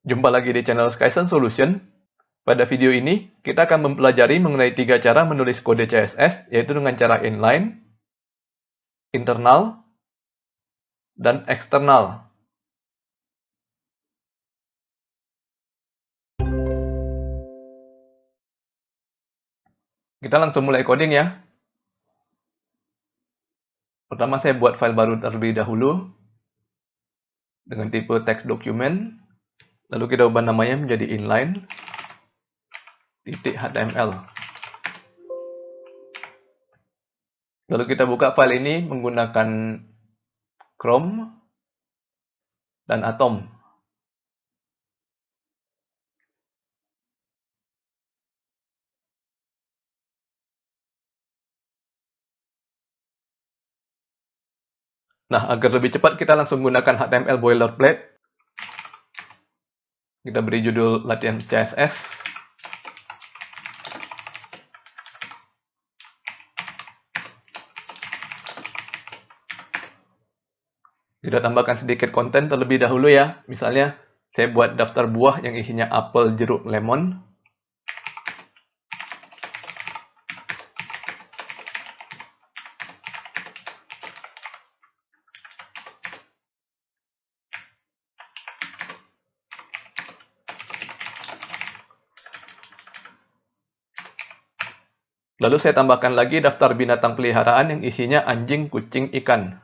Jumpa lagi di channel Skysen Solution. Pada video ini, kita akan mempelajari mengenai 3 cara menulis kode CSS, yaitu dengan cara inline, internal, dan eksternal. Kita langsung mulai coding ya. Pertama saya buat file baru terlebih dahulu, dengan tipe text document, lalu kita ubah namanya menjadi inline.html. Lalu kita buka file ini menggunakan Chrome dan Atom. Nah, agar lebih cepat kita langsung gunakan HTML boilerplate. Kita beri judul latihan CSS. Kita tambahkan sedikit konten terlebih dahulu ya. Misalnya, saya buat daftar buah yang isinya apel, jeruk, lemon. Lalu saya tambahkan lagi daftar binatang peliharaan yang isinya anjing, kucing, ikan.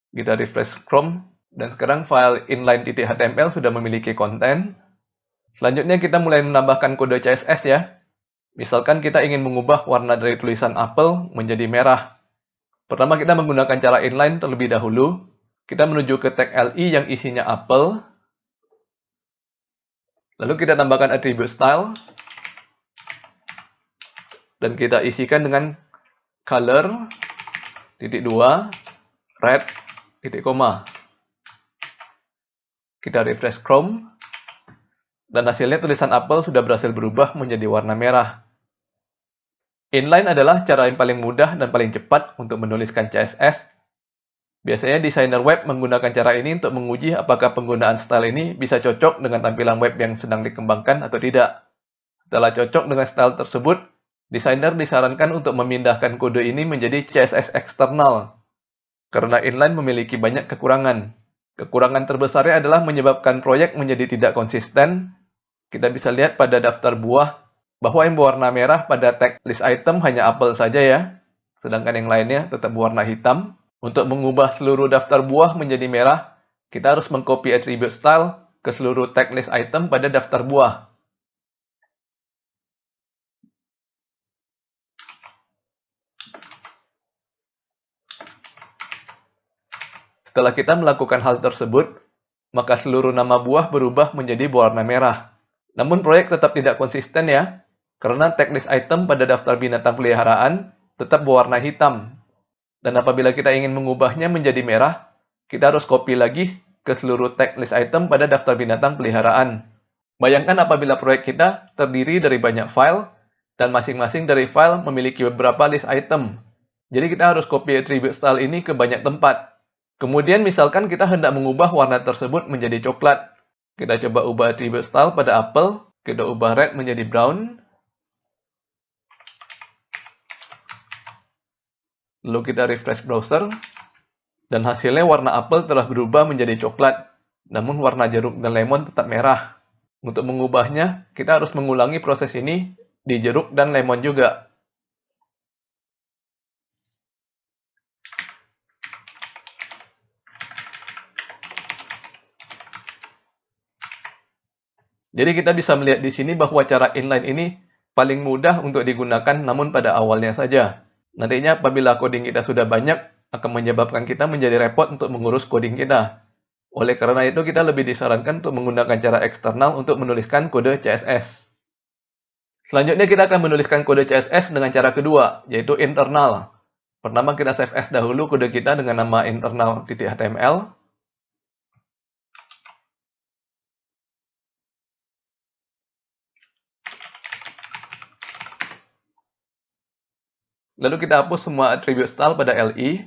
Kita refresh Chrome, dan sekarang file inline.html sudah memiliki konten. Selanjutnya kita mulai menambahkan kode CSS ya. Misalkan kita ingin mengubah warna dari tulisan apel menjadi merah. Pertama kita menggunakan cara inline terlebih dahulu. Kita menuju ke tag li yang isinya apel. Lalu kita tambahkan atribut style. Dan kita isikan dengan color, titik 2, red, titik koma. Kita refresh Chrome. Dan hasilnya tulisan apel sudah berhasil berubah menjadi warna merah. Inline adalah cara yang paling mudah dan paling cepat untuk menuliskan CSS. Biasanya desainer web menggunakan cara ini untuk menguji apakah penggunaan style ini bisa cocok dengan tampilan web yang sedang dikembangkan atau tidak. Setelah cocok dengan style tersebut, desainer disarankan untuk memindahkan kode ini menjadi CSS eksternal. Karena inline memiliki banyak kekurangan. Kekurangan terbesarnya adalah menyebabkan proyek menjadi tidak konsisten. Kita bisa lihat pada daftar buah bahwa yang berwarna merah pada tag list item hanya apel saja ya, sedangkan yang lainnya tetap berwarna hitam. Untuk mengubah seluruh daftar buah menjadi merah, kita harus mengcopy attribute style ke seluruh tag list item pada daftar buah. Setelah kita melakukan hal tersebut, maka seluruh nama buah berubah menjadi berwarna merah. Namun proyek tetap tidak konsisten ya, karena tag list item pada daftar binatang peliharaan tetap berwarna hitam. Dan apabila kita ingin mengubahnya menjadi merah, kita harus copy lagi ke seluruh tag list item pada daftar binatang peliharaan. Bayangkan apabila proyek kita terdiri dari banyak file, dan masing-masing dari file memiliki beberapa list item. Jadi kita harus copy attribute style ini ke banyak tempat. Kemudian misalkan kita hendak mengubah warna tersebut menjadi coklat. Kita coba ubah attribute style pada apel, kita ubah red menjadi brown. Lalu kita refresh browser, dan hasilnya warna apel telah berubah menjadi coklat, namun warna jeruk dan lemon tetap merah. Untuk mengubahnya, kita harus mengulangi proses ini di jeruk dan lemon juga. Jadi kita bisa melihat di sini bahwa cara inline ini paling mudah untuk digunakan namun pada awalnya saja. Nantinya apabila coding kita sudah banyak, akan menyebabkan kita menjadi repot untuk mengurus coding kita. Oleh karena itu kita lebih disarankan untuk menggunakan cara eksternal untuk menuliskan kode CSS. Selanjutnya kita akan menuliskan kode CSS dengan cara kedua, yaitu internal. Pertama kita save as dahulu kode kita dengan nama internal.html. Lalu kita hapus semua atribut style pada li.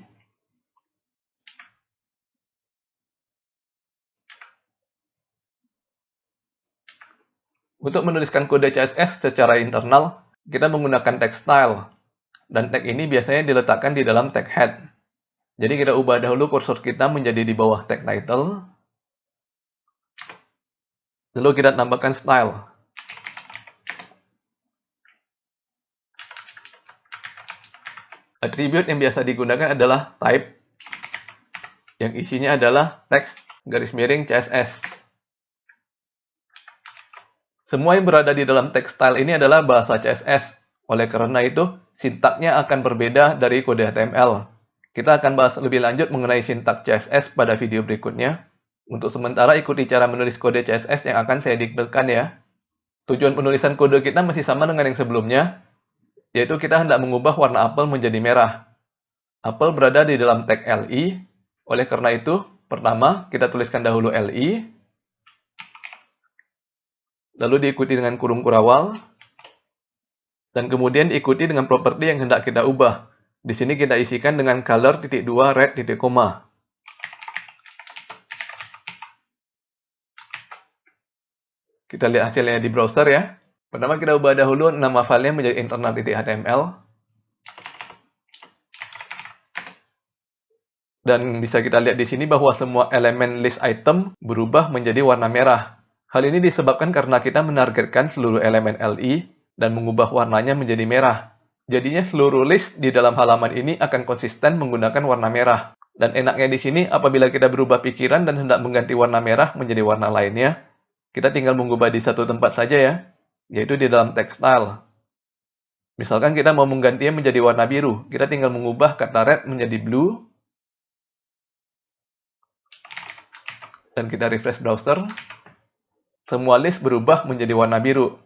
Untuk menuliskan kode CSS secara internal, kita menggunakan tag style. Dan tag ini biasanya diletakkan di dalam tag head. Jadi kita ubah dahulu kursor kita menjadi di bawah tag title. Lalu kita tambahkan style. Atribut yang biasa digunakan adalah type, yang isinya adalah teks garis miring CSS. Semua yang berada di dalam tag style ini adalah bahasa CSS. Oleh karena itu, sintaknya akan berbeda dari kode HTML. Kita akan bahas lebih lanjut mengenai sintak CSS pada video berikutnya. Untuk sementara, ikuti cara menulis kode CSS yang akan saya diktekan ya. Tujuan penulisan kode kita masih sama dengan yang sebelumnya, yaitu kita hendak mengubah warna apel menjadi merah. Apel berada di dalam tag li, oleh karena itu, pertama kita tuliskan dahulu li, lalu diikuti dengan kurung kurawal, dan kemudian diikuti dengan properti yang hendak kita ubah. Di sini kita isikan dengan color .2 red koma. Kita lihat hasilnya di browser ya. Pertama kita ubah dahulu nama filenya menjadi internal.html. Dan bisa kita lihat di sini bahwa semua elemen list item berubah menjadi warna merah. Hal ini disebabkan karena kita menargetkan seluruh elemen li dan mengubah warnanya menjadi merah. Jadinya seluruh list di dalam halaman ini akan konsisten menggunakan warna merah. Dan enaknya di sini apabila kita berubah pikiran dan hendak mengganti warna merah menjadi warna lainnya, kita tinggal mengubah di satu tempat saja ya, yaitu di dalam tag style. Misalkan kita mau menggantinya menjadi warna biru, kita tinggal mengubah kata red menjadi blue, dan kita refresh browser. Semua list berubah menjadi warna biru.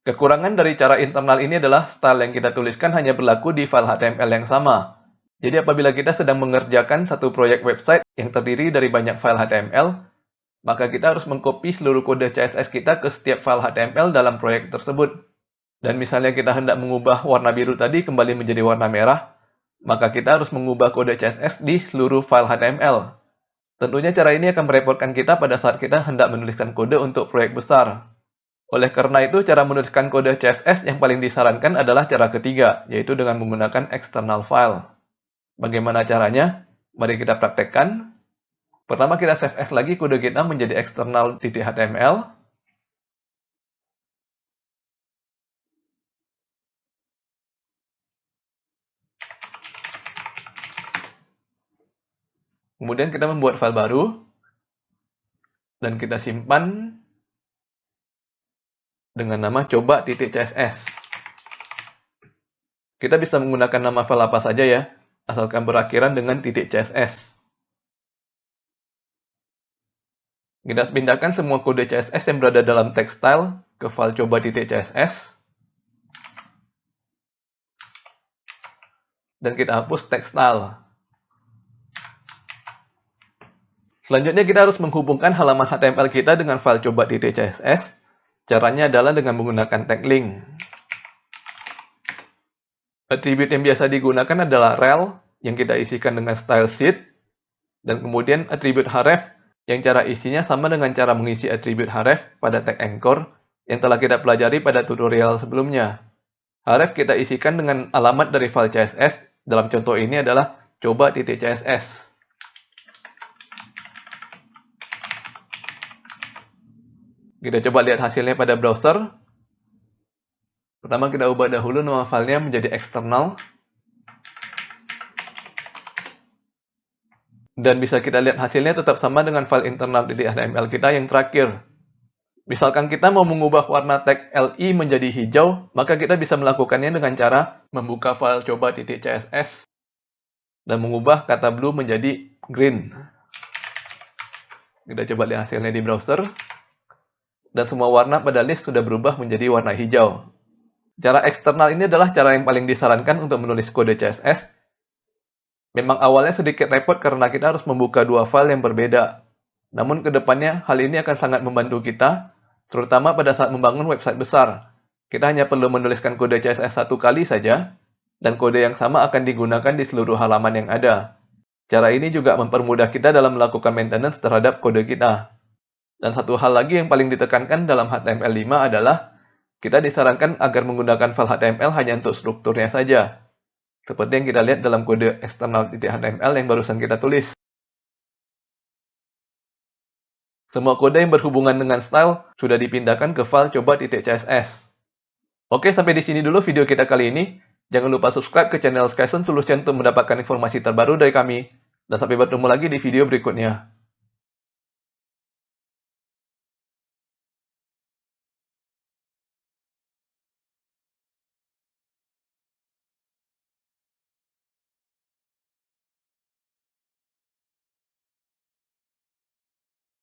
Kekurangan dari cara internal ini adalah style yang kita tuliskan hanya berlaku di file HTML yang sama. Jadi apabila kita sedang mengerjakan satu proyek website yang terdiri dari banyak file HTML, maka kita harus mengcopy seluruh kode CSS kita ke setiap file HTML dalam proyek tersebut. Dan misalnya kita hendak mengubah warna biru tadi kembali menjadi warna merah, maka kita harus mengubah kode CSS di seluruh file HTML. Tentunya cara ini akan merepotkan kita pada saat kita hendak menuliskan kode untuk proyek besar. Oleh karena itu, cara menuliskan kode CSS yang paling disarankan adalah cara ketiga, yaitu dengan menggunakan external file. Bagaimana caranya? Mari kita praktekkan. Pertama kita save as lagi kode kita menjadi external.html. Kemudian kita membuat file baru. Dan kita simpan dengan nama coba.css. Kita bisa menggunakan nama file apa saja ya, asalkan berakhiran dengan .css. Kita pindahkan semua kode CSS yang berada dalam text style ke file coba.css. Dan kita hapus text style. Selanjutnya kita harus menghubungkan halaman HTML kita dengan file coba.css. Caranya adalah dengan menggunakan tag link. Atribut yang biasa digunakan adalah rel yang kita isikan dengan style sheet, dan kemudian atribut href yang cara isinya sama dengan cara mengisi atribut href pada tag anchor yang telah kita pelajari pada tutorial sebelumnya. Href kita isikan dengan alamat dari file CSS, dalam contoh ini adalah coba.css. Kita coba lihat hasilnya pada browser. Pertama kita ubah dahulu nama filenya menjadi external. Dan bisa kita lihat hasilnya tetap sama dengan file internal di HTML kita yang terakhir. Misalkan kita mau mengubah warna tag li menjadi hijau, maka kita bisa melakukannya dengan cara membuka file coba.css dan mengubah kata blue menjadi green. Kita coba lihat hasilnya di browser. Dan semua warna pada list sudah berubah menjadi warna hijau. Cara eksternal ini adalah cara yang paling disarankan untuk menulis kode CSS. Memang awalnya sedikit repot karena kita harus membuka dua file yang berbeda. Namun kedepannya hal ini akan sangat membantu kita, terutama pada saat membangun website besar. Kita hanya perlu menuliskan kode CSS satu kali saja, dan kode yang sama akan digunakan di seluruh halaman yang ada. Cara ini juga mempermudah kita dalam melakukan maintenance terhadap kode kita. Dan satu hal lagi yang paling ditekankan dalam HTML5 adalah kita disarankan agar menggunakan file HTML hanya untuk strukturnya saja. Seperti yang kita lihat dalam kode external.html yang barusan kita tulis. Semua kode yang berhubungan dengan style sudah dipindahkan ke file coba.css. Oke, sampai di sini dulu video kita kali ini. Jangan lupa subscribe ke channel Skyson Solution untuk mendapatkan informasi terbaru dari kami. Dan sampai bertemu lagi di video berikutnya.